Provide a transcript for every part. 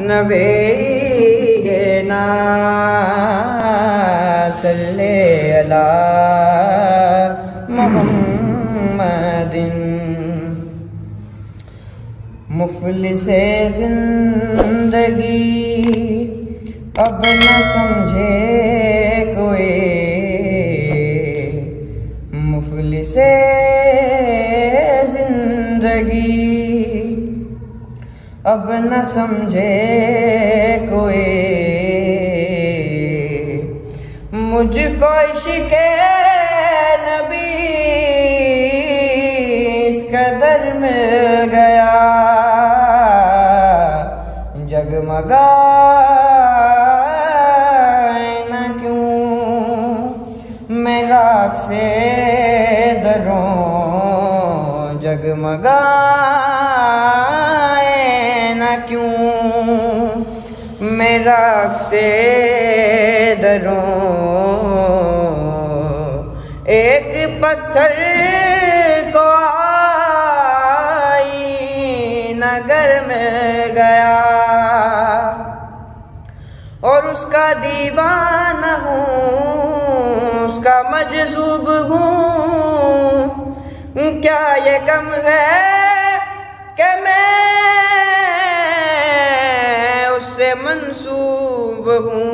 नबीना सल्ले अला मुहम्मदिन। मुफलिसे जिंदगी अब न समझे कोई, मुफलिसे जिंदगी अब न समझे कोई। मुझको इश्क़े नबी इस कदर मिल गया, जगमगाए न क्यों मैं राख से दरों, जगमगाए न क्यों मैं राख से दरों। एक पत्थर को नगर में गया और उसका दीवाना हूँ, उसका मजज़ूब हूँ। क्या ये कम है कि मैं उससे मंसूब हूँ,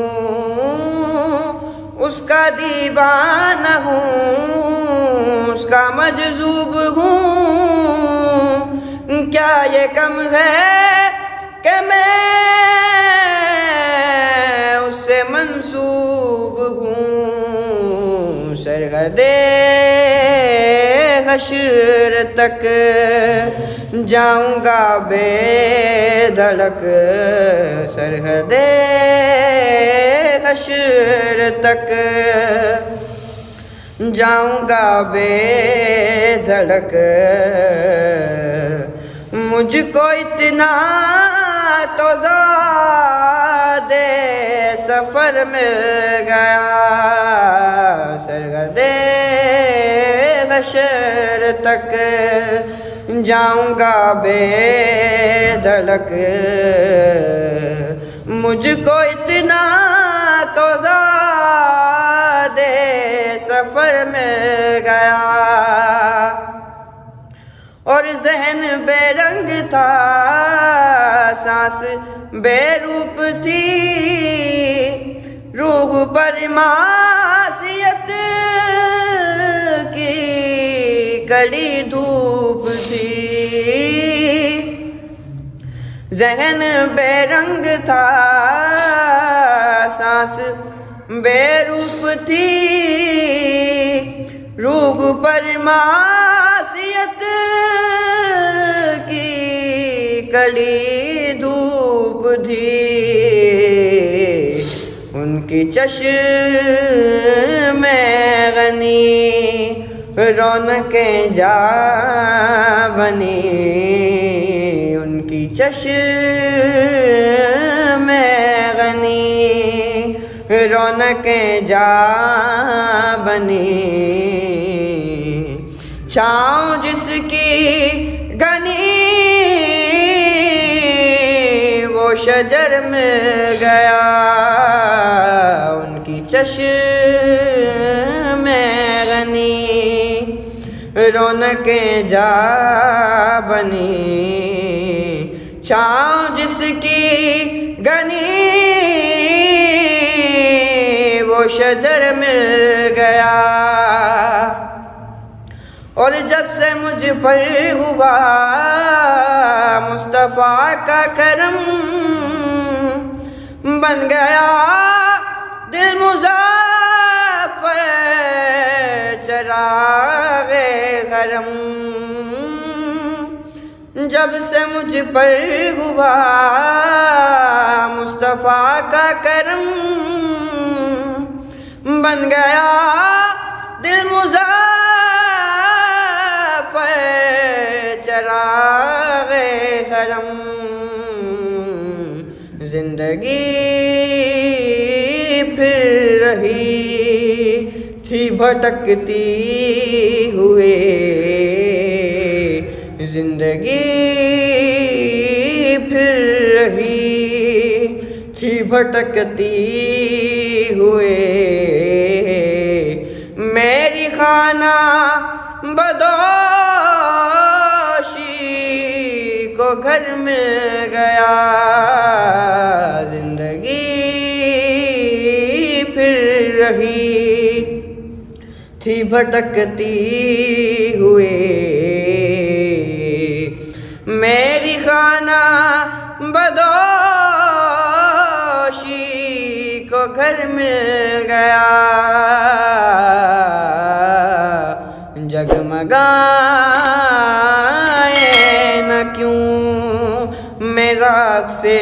उसका दीवाना हूँ, उसका मजज़ूब हूँ। क्या ये कम है कि मैं उससे मंसूब हूँ। सरहदे हश्र तक जाऊंगा बेधड़क, सरहदे हश्र तक जाऊंगा बेधड़क। मुझको इतना तो ज़ादे सफ़र मिल गया, सरहदे हश्र तक जाऊंगा बेधड़क। मुझको इतना तो ज़ादे सफ़र मिल गया और ज़हन बेरंग था, सांस बेरूप थी, रूह पर मासियत की कड़ी धूप थी। ज़हन बेरंग था, सांस बेरूप थी, रूह पर मासियत की कड़ी धूप थी। उनकी चश्मे गनी रौनकें जा बनी, उनकी चश्मे गनी रौनकें जा बनी। छाँव जिसकी घनी वो शजर मिल गया, उनकी चश्मे गनी रौनकें जा बनी। छाँव जिसकी घनी वो शजर मिल गया और जब से मुझ पर हुआ मुस्तफ़ा का करम, बन गया दिल मुज़फ़्फ़र चराग़े गरम। जब से मुझ पर हुआ मुस्तफ़ा का करम, बन गया दिल मुज़फ़्फ़र चराग़े गरम। जिंदगी फिर रही थी भटकती हुए, जिंदगी रही थी भटकती हुए, मेरी खाना बदोशी को घर मिल गया। जिंदगी फिर रही थी भटकती हुए, मेरी खाना बदोशी को घर मिल गया। जगमगाए न क्यों मेरा से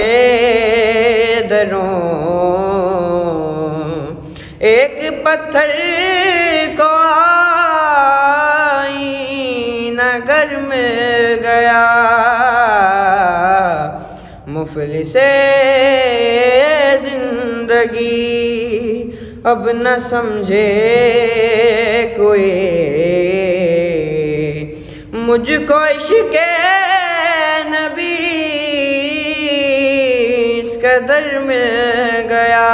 दरों, एक पत्थर को आईना घर मिल गया। मुफलिसे जिंदगी अब न समझे कोई, मुझको इश्क़े नबी इस कदर मिल गया।